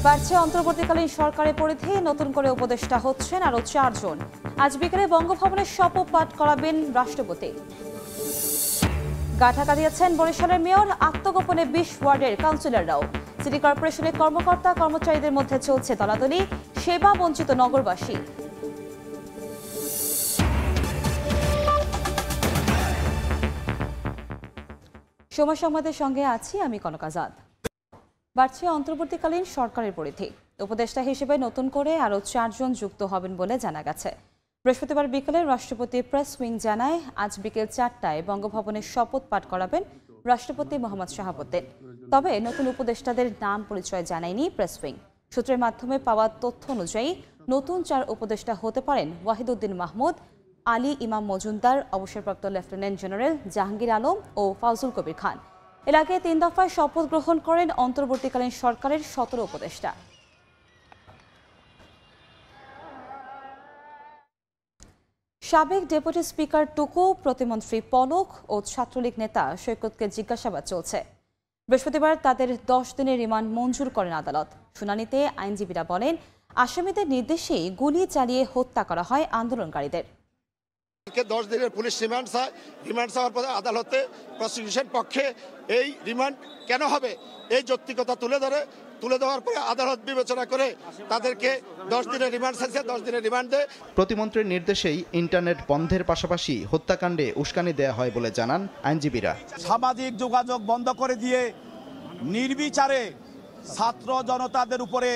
বাড়ছে অন্তর্বর্তীকালীন সরকারের পরিধি, নতুন করে উপদেষ্টা হচ্ছেন আরও 4 জন। আজ বিকেলে বঙ্গভবনে শপথ পাঠ করাবেন রাষ্ট্রপতি। গাঁঠাকা দিয়েছেন বরিশালের মেয়র, আত্মগোপনে 20 ওয়ার্ডের কাউন্সিলররাও। সিটি কর্পোরেশনের কর্মকর্তা কর্মচারীদের মধ্যে চলছে দলাদলি, সেবা বঞ্চিত নগরবাসী। সময় সংবাদের সঙ্গে আছি আমি কনক আজাদ। বাড়ছে অন্তর্বর্তীকালীন সরকারের পরিধি, উপদেষ্টা হিসেবে নতুন করে আরও 4 জন যুক্ত হবেন বলে জানা গেছে। বৃহস্পতিবার বিকেলে রাষ্ট্রপতি প্রেস উইং জানায়, আজ বিকেল 4টায় বঙ্গভবনে শপথ পাঠ করাবেন রাষ্ট্রপতি মোহাম্মদ শাহাবুদ্দিন। তবে নতুন উপদেষ্টাদের নাম পরিচয় জানায়নি প্রেস উইং। সূত্রের মাধ্যমে পাওয়া তথ্য অনুযায়ী নতুন 4 উপদেষ্টা হতে পারেন ওয়াহিদউদ্দিন মাহমুদ, আলী ইমাম মজুমদার, অবসরপ্রাপ্ত লেফটেন্যান্ট জেনারেল জাহাঙ্গীর আলম ও ফাউজুল কবির খান। এর আগে 3 দফায় শপথ গ্রহণ করেন অন্তর্বর্তীকালীন সরকারের 17 উপদেষ্টা। সাবেক ডেপুটি স্পিকার টুকু, প্রতিমন্ত্রী পলক ও ছাত্রলীগ নেতা সৈকতকে জিজ্ঞাসাবাদ চলছে। বৃহস্পতিবার তাদের 10 দিনের রিমান্ড মঞ্জুর করেন আদালত। শুনানিতে আইনজীবীরা বলেন, আসামিদের নির্দেশেই গুলি চালিয়ে হত্যা করা হয় আন্দোলনকারীদের। 10 দিনের পুলিশ রিমান্ড চাওয়ার পরে আদালতে প্রসিকিউশন পক্ষে এই রিমান্ড কেন হবে এই যৌক্তিকতা তুলে দেওয়ার পরে আদালত বিবেচনা করে তাদেরকে 10 দিনের রিমান্ড চাইছে, 10 দিনের রিমান্ডে। প্রতিমন্ত্রীর নির্দেশেই ইন্টারনেট বন্ধের পাশাপাশি হত্যাকাণ্ডে উস্কানি দেয়া হয় বলে জানান আইনজীবীরা। সামাজিক যোগাযোগ বন্ধ করে দিয়ে নির্বিচারে ছাত্র জনতাদের উপরে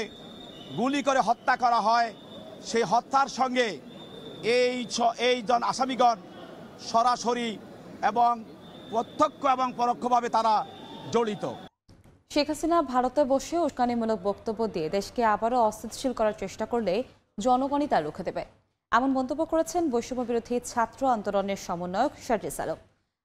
গুলি করে হত্যা করা হয়। সেই হত্যার সঙ্গে এই জন আসামিগণ সরাসরি এবং প্রত্যক্ষ এবং পরোক্ষভাবে তারা জড়িত। শেখ হাসিনা ভারতে বসে উস্কানিমূলক বক্তব্য দিয়ে দেশকে আবারও অস্থিতিশীল করার চেষ্টা করলে জনগণই তা রুখে দেবে, এমন মন্তব্য করেছেন বৈষম্য বিরোধী ছাত্র আন্দোলনের সমন্বয়ক শারজিস আলম।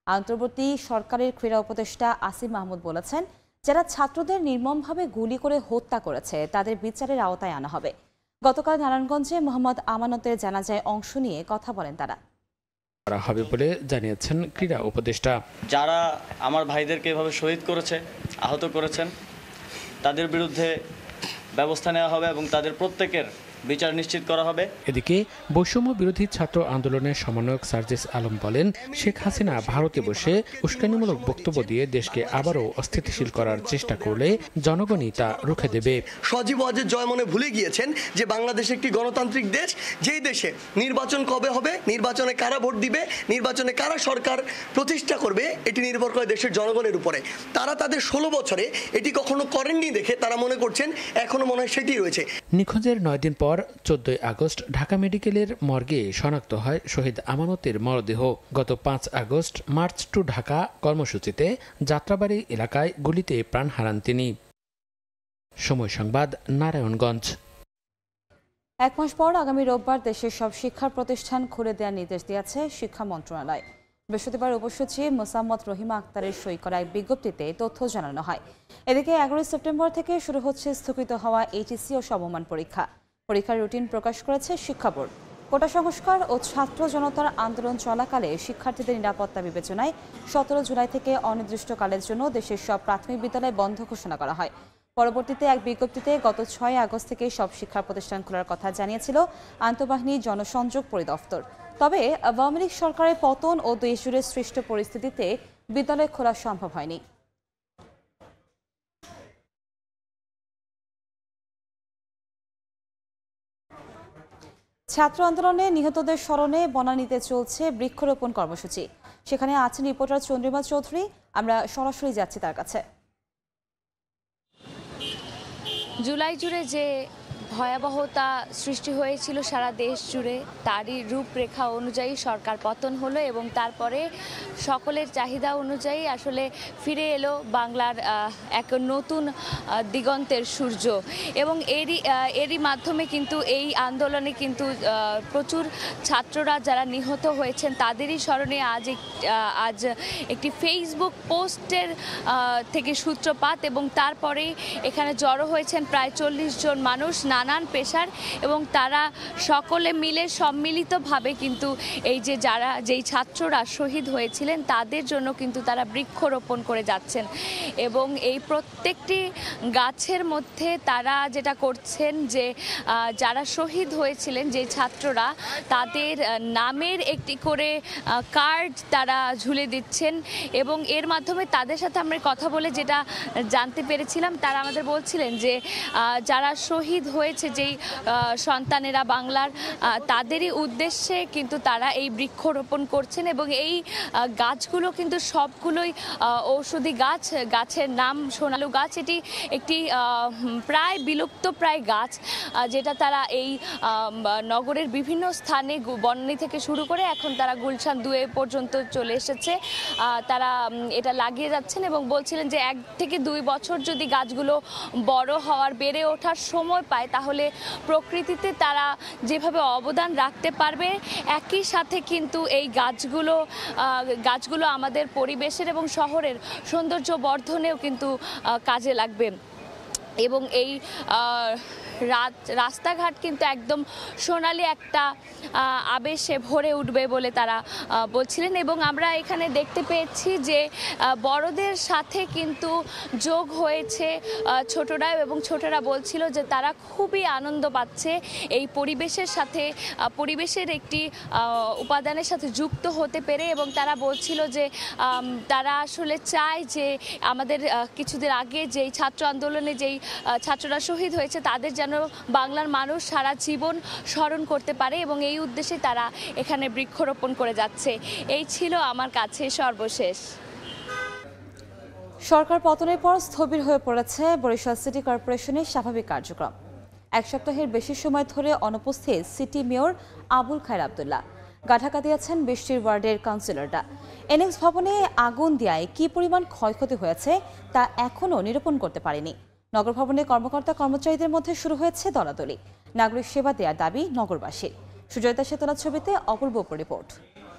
অন্তর্বর্তী সরকারের ক্রীড়া উপদেষ্টা আসিফ মাহমুদ বলেছেন, যারা ছাত্রদের নির্মমভাবে গুলি করে হত্যা করেছে তাদের বিচারের আওতায় আনা হবে। গতকাল নারায়ণগঞ্জে মোহাম্মদ আমানতের জানাজায় অংশ নিয়ে কথা বলেন তারা। হবে বলে জানিয়েছেন ক্রীড়া উপদেষ্টা। যারা আমার ভাইদেরকে এভাবে শহীদ করেছে, আহত করেছেন, তাদের বিরুদ্ধে ব্যবস্থা নেওয়া হবে এবং তাদের প্রত্যেকের বিচার নিশ্চিত করা হবে। এদিকে বৈষম্য বিরোধী ছাত্র আন্দোলনের সমন্বয়ক শারজিস আলম বলেন, শেখ হাসিনা ভারতে বসে উস্কানিমূলক বক্তব্য দিয়ে দেশকে আবারও অস্থিতিশীল করার চেষ্টা করলে জনগণই তা রুখে দেবে। সজীব ওয়াজেদ জয় মনে ভুলে গিয়েছেন যে বাংলাদেশ একটি গণতান্ত্রিক দেশ, যেই দেশে নির্বাচন কবে হবে, নির্বাচনে কারা ভোট দিবে, নির্বাচনে কারা সরকার প্রতিষ্ঠা করবে, এটি নির্ভর করে দেশের জনগণের উপরে। তারা তাদের 16 বছরে এটি কখনো করেননি দেখে তারা মনে করছেন এখনো মনে হয় সেটি রয়েছে। নিখোঁজের 9 দিন পর 14 আগস্ট ঢাকা মেডিকেলের মর্গে শনাক্ত হয় শহীদ আমানতের মরদেহ। গত 5 আগস্ট মার্চ টু ঢাকা কর্মসূচিতে যাত্রাবাড়ি এলাকায় গুলিতে প্রাণ হারান তিনি। সময় সংবাদ, নারায়ণগঞ্জ। 1 মাস পর আগামী রোববার দেশের সব শিক্ষা প্রতিষ্ঠান খুলে দেওয়ার নির্দেশ দিয়েছে শিক্ষা মন্ত্রণালয়। বৃহস্পতিবার উপসচিব মোসাম্মদ রহিমা আক্তারের সই করা এক বিজ্ঞপ্তিতে তথ্য জানানো হয়। এদিকে 11 সেপ্টেম্বর থেকে শুরু হচ্ছে স্থগিত হওয়া এইচএসসি ও সমমান পরীক্ষা। পরীক্ষার রুটিন প্রকাশ করেছে শিক্ষা বোর্ড। কোটা সংস্কার ও ছাত্র জনতার আন্দোলন চলাকালে শিক্ষার্থীদের নিরাপত্তা বিবেচনায় 17 জুলাই থেকে অনির্দিষ্টকালের জন্য দেশের সব প্রাথমিক বিদ্যালয় বন্ধ ঘোষণা করা হয়। পরবর্তীতে এক বিজ্ঞপ্তিতে গত 6 আগস্ট থেকে সব শিক্ষা প্রতিষ্ঠান খোলার কথা জানিয়েছিল আন্তঃবাহিনী জনসংযোগ পরিদপ্তর। তবে আওয়ামী লীগ সরকারের পতন ও দেশজুড়ে সৃষ্ট পরিস্থিতিতে বিদ্যালয় খোলা সম্ভব হয়নি। ছাত্র আন্দোলনে নিহতদের স্মরণে বনানীতে চলছে বৃক্ষরোপণ কর্মসূচি। সেখানে আছেন রিপোর্টার চন্দ্রিমা চৌধুরী, আমরা সরাসরি যাচ্ছি তার কাছে। জুলাই জুড়ে যে ভয়াবহতা সৃষ্টি হয়েছিল সারা দেশ জুড়ে, তারই রূপরেখা অনুযায়ী সরকার পতন হলো এবং তারপরে সকলের চাহিদা অনুযায়ী আসলে ফিরে এলো বাংলার এক নতুন দিগন্তের সূর্য। এবং এরই মাধ্যমে কিন্তু এই আন্দোলনে কিন্তু প্রচুর ছাত্ররা যারা নিহত হয়েছেন তাদেরই স্মরণে আজ একটি ফেসবুক পোস্টের থেকে সূত্রপাত এবং তারপরেই এখানে জড়ো হয়েছেন প্রায় 40 জন মানুষ। নানান পেশার, এবং তারা সকলে মিলে সম্মিলিতভাবে কিন্তু এই যে যেই ছাত্ররা শহীদ হয়েছিলেন তাদের জন্য কিন্তু তারা বৃক্ষরোপণ করে যাচ্ছেন। এবং এই প্রত্যেকটি গাছের মধ্যে তারা যেটা করছেন যে যারা শহীদ হয়েছিলেন যে ছাত্ররা তাদের নামের একটি করে কার্ড তারা ঝুলে দিচ্ছেন। এবং এর মাধ্যমে তাদের সাথে আমরা কথা বলে যেটা জানতে পেরেছিলাম, তারা আমাদের বলছিলেন যে যারা শহীদ হয়েছে যেই সন্তানেরা বাংলার, তাদেরই উদ্দেশ্যে কিন্তু তারা এই বৃক্ষরোপণ করছেন। এবং এই গাছগুলো কিন্তু সবগুলোই ঔষধি গাছ। গাছের নাম সোনালু গাছ। এটি একটি প্রায় বিলুপ্ত প্রায় গাছ, যেটা তারা এই নগরের বিভিন্ন স্থানে বনানী থেকে শুরু করে এখন তারা গুলশান 2 পর্যন্ত চলে এসেছে। তারা এটা লাগিয়ে যাচ্ছেন এবং বলছিলেন যে 1 থেকে 2 বছর যদি গাছগুলো বড় হওয়ার বেড়ে ওঠার সময় পায় তাহলে প্রকৃতিতে তারা যেভাবে অবদান রাখতে পারবে, একই সাথে কিন্তু এই গাছগুলো আমাদের পরিবেশের এবং শহরের সৌন্দর্য বর্ধনেও কিন্তু কাজে লাগবে। এবং এই রাস্তাঘাট কিন্তু একদম সোনালি একটা আবেশে ভরে উঠবে বলে তারা বলছিলেন। এবং আমরা এখানে দেখতে পেয়েছি যে বড়দের সাথে কিন্তু যোগ হয়েছে ছোটরা, এবং ছোটরা বলছিল যে তারা খুবই আনন্দ পাচ্ছে এই পরিবেশের সাথে, পরিবেশের একটি উপাদানের সাথে যুক্ত হতে পেরে। এবং তারা বলছিল যে তারা আসলে চায় যে আমাদের কিছুদিন আগে যেই ছাত্র আন্দোলনে যেই ছাত্ররা শহীদ হয়েছে তাদের যেন বাংলার মানুষ সারা জীবন স্মরণ করতে পারে, এবং এই উদ্দেশ্যে তারা এখানে বৃক্ষরোপণ করে যাচ্ছে। এই ছিল আমার কাছে সর্বশেষ। সরকার পতনের পর স্থবির হয়ে পড়েছে বরিশাল সিটি কর্পোরেশনের স্বাভাবিক কার্যক্রম। 1 সপ্তাহের বেশি সময় ধরে অনুপস্থিত সিটি মেয়র আবুল খায়ের আব্দুল্লাহ। গাঢাকা দিয়েছেন 20টি ওয়ার্ডের কাউন্সিলররা। এনএক্স ভবনে আগুন দেওয়ায় কি পরিমাণ ক্ষয়ক্ষতি হয়েছে তা এখনও নিরূপণ করতে পারেনি। নগর ভবনে কর্মকর্তা কর্মচারীদের মধ্যে শুরু হয়েছে দলাদলি। নাগরিক সেবা দেওয়ার দাবি নগরবাসীর। সুজয়তা সেতলার ছবিতে অপূর্ব রিপোর্ট।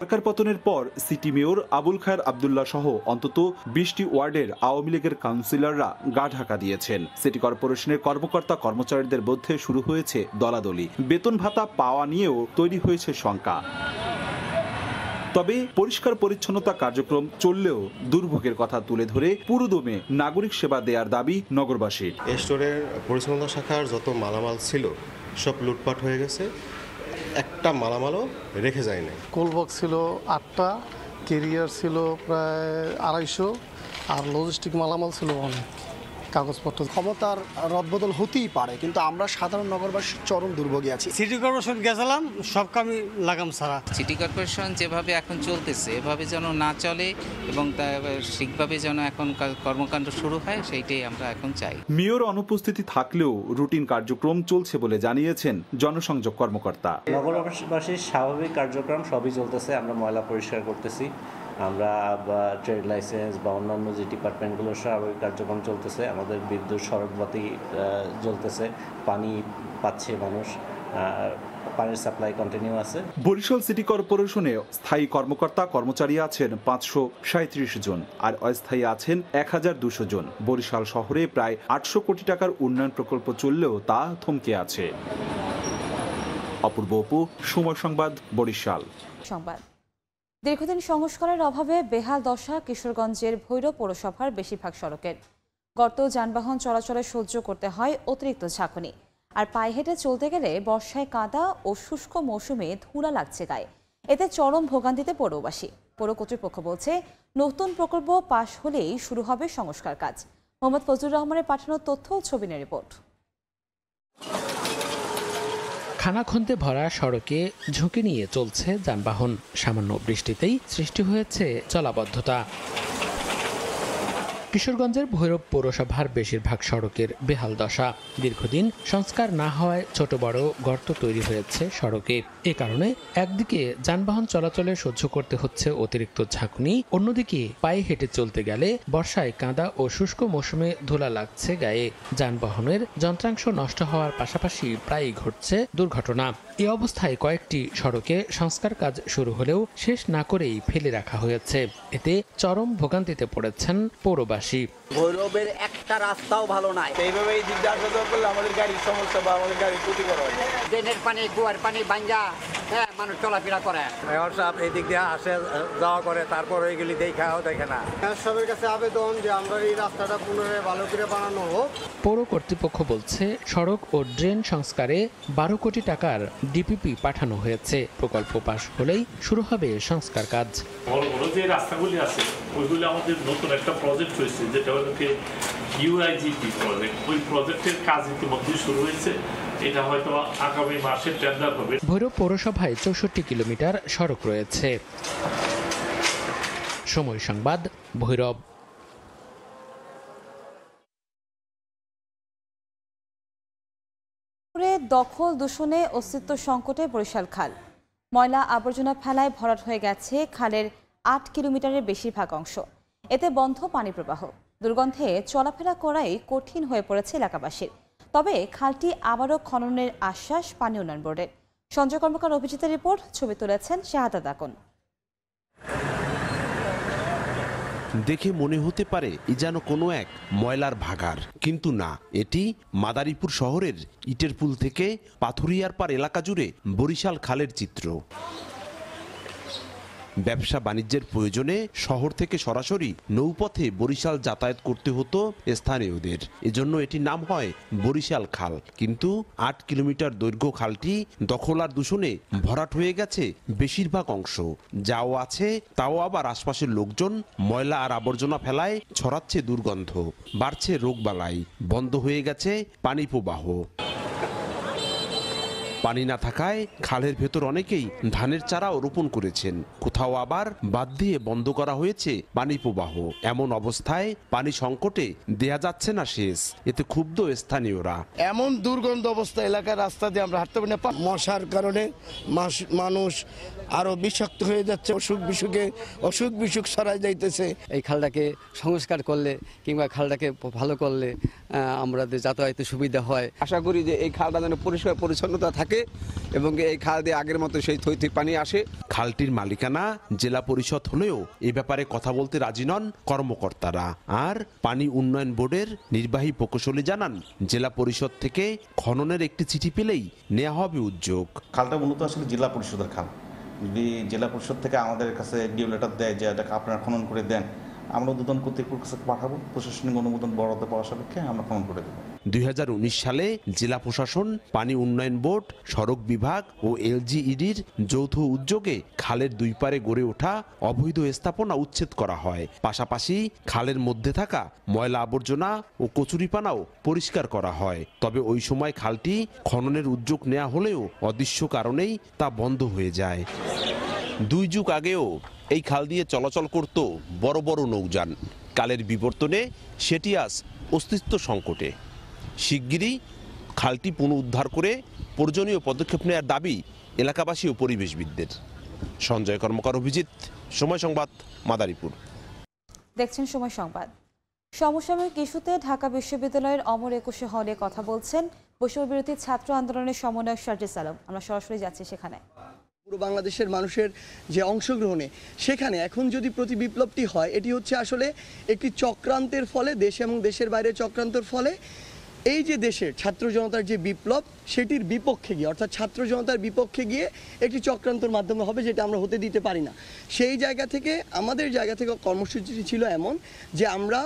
সরকার পতনের পর সিটি মেয়র আবুল খায়ের আব্দুল্লাহ সহ অন্তত 20টি ওয়ার্ডের আওয়ামী লীগের কাউন্সিলররা গা ঢাকা দিয়েছেন। সিটি কর্পোরেশনের কর্মকর্তা কর্মচারীদের মধ্যে শুরু হয়েছে দলাদলি। বেতন ভাতা পাওয়া নিয়েও তৈরি হয়েছে শঙ্কা। তবে পরিষ্কার পরিচ্ছন্নতা কার্যক্রম চললেও দুর্ভোগের কথা তুলে ধরে পুরোদমে নাগরিক সেবা দেওয়ার দাবি নগরবাসীর। স্টোরের পরিচ্ছন্নতা শাখার যত মালামাল ছিল সব লুটপাট হয়ে গেছে, একটা মালামালও রেখে যায় নাই। কোলবক্স ছিল 8টা, ক্যারিয়ার ছিল প্রায় 250, আর লজিস্টিক মালামাল ছিল অনেক, কাগজপত্র। ক্ষমতার রদবদল হতেই পারে, কিন্তু আমরা সাধারণ নগরবাসী চরম দুর্ভোগী আছি। সিটি কর্পোরেশন গেছিলাম সব কামই লাগাম ছাড়া। সিটি কর্পোরেশন যেভাবে এখন চলতেছে এভাবে যেন না চলে এবং ঠিকভাবে যেন এখন কর্মকাণ্ড শুরু হয়, সেইটাই আমরা এখন চাই। মেয়র অনুপস্থিতি থাকলেও রুটিন কার্যক্রম চলছে বলে জানিয়েছেন জনসংযোগ কর্মকর্তা। নগরবাসীর স্বাভাবিক কার্যক্রম সবই চলতেছে। আমরা ময়লা পরিষ্কার করতেছি, আমরা ট্রেড লাইসেন্স বা অন্যান্য যে ডিপার্টমেন্টগুলোর স্বাভাবিক কার্যক্রম চলতেছে। আমাদের বিদ্যুৎ সড়কবাতি জ্বলতেছে, পানি পাচ্ছে মানুষ, পানির সাপ্লাই কন্টিনিউ আছে। বরিশাল সিটি কর্পোরেশনে স্থায়ী কর্মকর্তা কর্মচারী আছেন 537 জন, আর অস্থায়ী আছেন 1200 জন। বরিশাল শহরে প্রায় 800 কোটি টাকার উন্নয়ন প্রকল্প চললেও তা থমকে আছে। অপূর্ব অপু, সময় সংবাদ, বরিশাল। সংবাদ। দীর্ঘদিন সংস্কারের অভাবে বেহাল দশা কিশোরগঞ্জের ভৈরব পৌরসভার বেশিরভাগ সড়কের। গর্ত যানবাহন চলাচলে সহ্য করতে হয় অতিরিক্ত ঝাঁকুনি, আর পায়ে হেঁটে চলতে গেলে বর্ষায় কাদা ও শুষ্ক মৌসুমে ধুলা লাগছে গায়ে। এতে চরম ভোগান্তিতে পৌরবাসী। পৌর কর্তৃপক্ষ বলছে নতুন প্রকল্প পাশ হলেই শুরু হবে সংস্কার কাজ। মোহাম্মদ ফজলুর রহমানের পাঠানো তথ্য ও ছবি নিয়ে রিপোর্ট। খানাখন্দে ভরা সড়কে ঝুঁকি নিয়ে চলছে যানবাহন। সামান্য বৃষ্টিতেই সৃষ্টি হয়েছে জলাবদ্ধতা। কিশোরগঞ্জের ভৈরব পৌরসভার বেশিরভাগ সড়কের বেহাল দশা। দীর্ঘদিন সংস্কার না হওয়ায় ছোট বড় গর্ত তৈরি হয়েছে সড়কে। এ কারণে একদিকে যানবাহন চলাচলে সহ্য করতে হচ্ছে অতিরিক্ত ঝাঁকুনি, অন্যদিকে পায়ে হেঁটে চলতে গেলে বর্ষায় কাদা ও শুষ্ক মৌসুমে ধুলা লাগছে গায়ে। যানবাহনের যন্ত্রাংশ নষ্ট হওয়ার পাশাপাশি প্রায়ই ঘটছে দুর্ঘটনা। এ অবস্থায় কয়েকটি সড়কে সংস্কার কাজ শুরু হলেও শেষ না করেই ফেলে রাখা হয়েছে। এতে চরম ভোগান্তিতে পড়েছেন পৌরবাসী। এলাকাবাসী। ভৈরবের একটা রাস্তাও ভালো নাই, এইভাবে এই দিক দিয়ে আসা করলে আমাদের গাড়ির সমস্যা বা আমাদের গাড়ির ক্ষতি করা হয়। ড্রেনের পানি, কুয়ার পানি ভাঙ্গা, হ্যাঁ, মানুষ চলাফেরা করে। মেয়র সাহেব এই দিক দিয়ে আসে যাওয়া করে, তারপর ওইগুলি দেখাও দেখে না। মেয়র সাহেবের কাছে আবেদন যে আমরা এই রাস্তাটা পুনরায় ভালো করে বানানো হোক। পৌর কর্তৃপক্ষ বলছে সড়ক ও ড্রেন সংস্কারে 12 কোটি টাকার ডিপিপি পাঠানো হয়েছে। প্রকল্প পাশ হলেই শুরু হবে সংস্কার কাজ। বড় বড় যে রাস্তাগুলি আছে ওইগুলি আমাদের নতুন একটা প্রজেক্ট হয়েছে, যেটা হলো ইউআইজিপি প্রজেক্ট। ওই প্রজেক্টের কাজ ইতিমধ্যে শুরু হয়েছে, এটা হয়তো আগামী মাসে টেন্ডার হবে। ভৈরব পৌরসভায় 64 কিলোমিটার সড়ক রয়েছে। সময় সংবাদ, ভৈরব। দখল দূষণে অস্তিত্ব সংকটে বরিশাল খাল। ময়লা আবর্জনা ফেলায় ভরাট হয়ে গেছে খালের 8 কিলোমিটারের বেশিরভাগ অংশ। এতে বন্ধ পানি প্রবাহ, দুর্গন্ধে চলাফেরা করাই কঠিন হয়ে পড়েছে এলাকাবাসীর। তবে খালটি আবারও খননের আশ্বাস পানি উন্নয়ন বোর্ডের। সঞ্জয় কর্মকার অভিজিতের রিপোর্ট, ছবি তুলেছেন শাহাদাত আকন। দেখে মনে হতে পারে এ যেন কোনো এক ময়লার ভাগাড়, কিন্তু না, এটি মাদারীপুর শহরের ইটের পুল থেকে পাথুরিয়ার পার এলাকা জুড়ে বরিশাল খালের চিত্র। ব্যবসা বাণিজ্যের প্রয়োজনে শহর থেকে সরাসরি নৌপথে বরিশাল যাতায়াত করতে হতো স্থানীয়দের। এজন্য এটির নাম হয় বরিশাল খাল। কিন্তু 8 কিলোমিটার দৈর্ঘ্য খালটি দখল আর দূষণে ভরাট হয়ে গেছে বেশিরভাগ অংশ। যাও আছে তাও আবার আশপাশের লোকজন ময়লা আর আবর্জনা ফেলায় ছড়াচ্ছে দুর্গন্ধ, বাড়ছে রোগবালাই, বন্ধ হয়ে গেছে পানি প্রবাহ। পানি না থাকায় খালের ভেতর অনেকেই ধানের চারাও রোপণ করেছেন, কোথাও আবার বাদ দিয়ে বন্ধ করা হয়েছে পানি প্রবাহ। এমন অবস্থায় পানি সংকটে দেয়া যাচ্ছে না সেচ, এতে ক্ষুব্ধ স্থানীয়রা। এমন দুর্গন্ধ অবস্থা এলাকার রাস্তা দিয়ে আমরা হাঁটতে পারি না। মশার কারণে মানুষ আরো বিষাক্ত হয়ে যাচ্ছে, অসুখ বিসুখ ছড়াই যাইতেছে। এই খালটাকে সংস্কার করলে কিংবা খালটাকে ভালো করলে আমাদের যাতায়াতে সুবিধা হয়। আশা করি যে এই খালটা যেন পরিষ্কার পরিচ্ছন্নতা থাকে এবং এই খাল দিয়ে আগের মতো সেই থই পানি আসে। খালটির মালিকানা জেলা পরিষদ হলেও এ ব্যাপারে কথা বলতে রাজি নন কর্মকর্তারা। আর পানি উন্নয়ন বোর্ডের নির্বাহী প্রকৌশলী জানান, জেলা পরিষদ থেকে খননের একটি চিঠি পেলেই নেওয়া হবে উদ্যোগ। খালটা মূলত আসলে জেলা পরিষদের খাল। যদি জেলা পরিষদ থেকে আমাদের কাছে ডিউ লেটার দেয় যে এটাকে আপনারা খনন করে দেন, আমরা উদ্বোধন কর্তৃপক্ষের কাছে পাঠাবো, প্রশাসনিক অনুমোদন বরাদ্দ পাওয়া সাপেক্ষে আমরা খনন করে দেবো। 2019 সালে জেলা প্রশাসন, পানি উন্নয়ন বোর্ড, সড়ক বিভাগ ও এলজিইডির যৌথ উদ্যোগে খালের দুই পারে গড়ে ওঠা অবৈধ স্থাপনা উচ্ছেদ করা হয়। পাশাপাশি খালের মধ্যে থাকা ময়লা আবর্জনা ও কচুরিপানাও পরিষ্কার করা হয়। তবে ওই সময় খালটি খননের উদ্যোগ নেওয়া হলেও অদৃশ্য কারণেই তা বন্ধ হয়ে যায়। 2 যুগ আগেও এই খাল দিয়ে চলাচল করত বড় বড় নৌযান। কালের বিবর্তনে সেটি আজ অস্তিত্ব সংকটে। শিগগিরই খালটি পুনরুদ্ধার করে প্রয়োজনীয় পদক্ষেপ নেওয়ার দাবি এলাকাবাসী ও পরিবেশবিদদের। সঞ্জয় কর্মকার, অভিজিৎ, সময় সংবাদ, মাদারীপুর। দেখছেন সময় সংবাদ। সমসাময়িক ইস্যুতে ঢাকা বিশ্ববিদ্যালয়ের অমর 21 হলে কথা বলছেন বৈষম্য বিরোধী ছাত্র আন্দোলনের সমন্বয়ক শারজিস আলম। আমরা সরাসরি যাচ্ছি সেখানে। পুরো বাংলাদেশের মানুষের যে অংশগ্রহণে সেখানে এখন যদি প্রতি বিপ্লবটি হয়, এটি হচ্ছে আসলে একটি চক্রান্তের ফলে, দেশ এবং দেশের বাইরে চক্রান্তের ফলে এই যে দেশের ছাত্র জনতার যে বিপ্লব সেটির বিপক্ষে গিয়ে, অর্থাৎ ছাত্র জনতার বিপক্ষে গিয়ে একটি চক্রান্তর মাধ্যমে হবে, যেটা আমরা হতে দিতে পারি না। সেই জায়গা থেকে আমাদের জায়গা থেকে কর্মসূচিটি ছিল এমন যে আমরা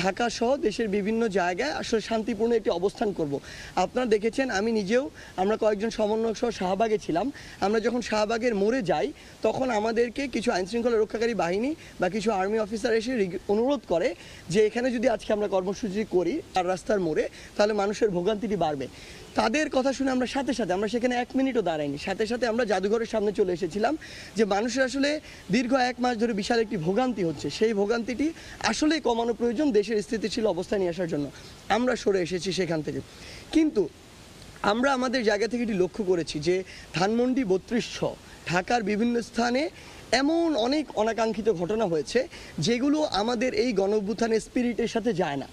ঢাকা সহ দেশের বিভিন্ন জায়গায় আসলে শান্তিপূর্ণ একটি অবস্থান করব। আপনারা দেখেছেন, আমি নিজেও, আমরা কয়েকজন সমন্বয়ক সহ শাহবাগে ছিলাম। আমরা যখন শাহবাগের মোড়ে যাই তখন আমাদেরকে কিছু আইনশৃঙ্খলা রক্ষাকারী বাহিনী বা কিছু আর্মি অফিসার এসে অনুরোধ করে যে এখানে যদি আজকে আমরা কর্মসূচি করি আর রাস্তার মোড়ে, তাহলে মানুষের ভোগান্তিটি বাড়বে। তাদের কথা শুনে আমরা সাথে সাথে, আমরা সেখানে 1 মিনিটও দাঁড়াইনি, সাথে সাথে আমরা জাদুঘরের সামনে চলে এসেছিলাম যে মানুষের আসলে দীর্ঘ 1 মাস ধরে বিশাল একটি ভোগান্তি হচ্ছে, সেই ভোগান্তিটি আসলেই কমানো প্রয়োজন দেশের স্থিতিশীল অবস্থা নিয়ে আসার জন্য। আমরা সরে এসেছি সেখান থেকে। কিন্তু আমরা আমাদের জায়গা থেকে এটি লক্ষ্য করেছি যে ধানমন্ডি 3200 ঢাকার বিভিন্ন স্থানে এমন অনেক অনাকাঙ্ক্ষিত ঘটনা হয়েছে যেগুলো আমাদের এই গণ অভ্যুত্থানের স্পিরিটের সাথে যায় না।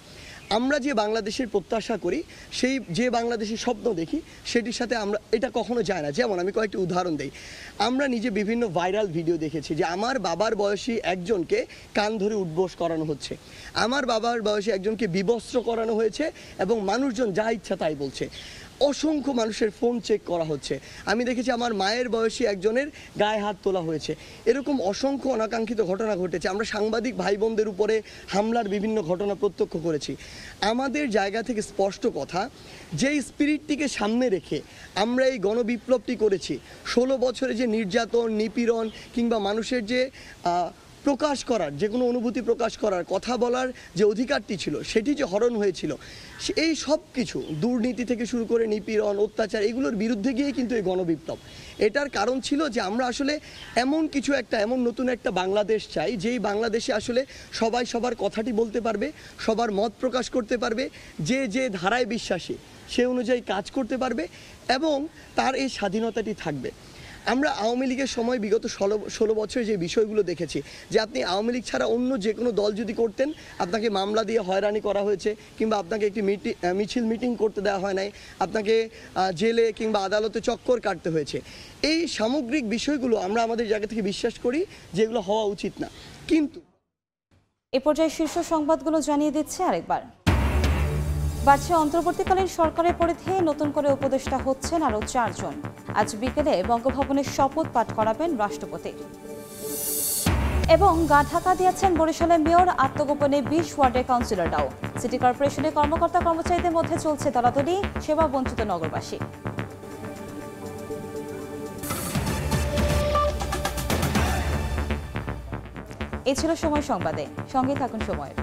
আমরা যে বাংলাদেশের প্রত্যাশা করি, সেই যে বাংলাদেশের স্বপ্ন দেখি, সেটির সাথে আমরা এটা কখনো যায় না। যেমন আমি কয়েকটি উদাহরণ দিই। আমরা নিজে বিভিন্ন ভাইরাল ভিডিও দেখেছি যে আমার বাবার বয়সী একজনকে কান ধরে উঠবোস করানো হচ্ছে, আমার বাবার বয়সী একজনকে বিবস্ত্র করানো হয়েছে এবং মানুষজন যা ইচ্ছা তাই বলছে। অসংখ্য মানুষের ফোন চেক করা হচ্ছে। আমি দেখেছি আমার মায়ের বয়সী একজনের গায়ে হাত তোলা হয়েছে। এরকম অসংখ্য অনাকাঙ্ক্ষিত ঘটনা ঘটেছে। আমরা সাংবাদিক ভাই বোনদের উপরে হামলার বিভিন্ন ঘটনা প্রত্যক্ষ করেছি। আমাদের জায়গা থেকে স্পষ্ট কথা, যেই স্পিরিটটিকে সামনে রেখে আমরা এই গণবিপ্লবটি করেছি, 16 বছরে যে নির্যাতন, নিপীড়ন কিংবা মানুষের যে প্রকাশ করার, যে কোনো অনুভূতি প্রকাশ করার, কথা বলার যে অধিকারটি ছিল, সেটি যে হরণ হয়েছিল, এই সব কিছু দুর্নীতি থেকে শুরু করে নিপীড়ন, অত্যাচার, এগুলোর বিরুদ্ধে গিয়েই কিন্তু এই গণবিপ্লব। এটার কারণ ছিল যে আমরা আসলে এমন কিছু একটা, এমন নতুন একটা বাংলাদেশ চাই, যেই বাংলাদেশে আসলে সবাই সবার কথাটি বলতে পারবে, সবার মত প্রকাশ করতে পারবে, যে যে ধারায় বিশ্বাসী সে অনুযায়ী কাজ করতে পারবে এবং তার এই স্বাধীনতাটি থাকবে। আমরা আওয়ামী লীগের সময় বিগত 16 বছরে যে বিষয়গুলো দেখেছি, যে আপনি আওয়ামী লীগ ছাড়া অন্য যে কোনো দল যদি করতেন, আপনাকে মামলা দিয়ে হয়রানি করা হয়েছে, কিংবা আপনাকে একটি মিটিং করতে দেওয়া হয় নাই, আপনাকে জেলে কিংবা আদালতে চক্কর কাটতে হয়েছে। এই সামগ্রিক বিষয়গুলো আমরা আমাদের জায়গা থেকে বিশ্বাস করি যেগুলো হওয়া উচিত না। কিন্তু এ পর্যায়ে শীর্ষ সংবাদগুলো জানিয়ে দিচ্ছে আরেকবার। বাড়ছে অন্তর্বর্তীকালীন সরকারের পরিধি, নতুন করে উপদেষ্টা হচ্ছেন আরও 4 জন। আজ বিকেলে বঙ্গভবনে শপথ পাঠ করাবেন রাষ্ট্রপতি। এবং গা ঢাকা দিয়েছেন বরিশালের মেয়র, আত্মগোপনে 20 ওয়ার্ডের কাউন্সিলররাও। সিটি কর্পোরেশনের কর্মকর্তা কর্মচারীদের মধ্যে চলছে দলাদলি, সেবা বঞ্চিত নগরবাসী। এই ছিল সময় সংবাদে, সঙ্গে থাকুন সময়।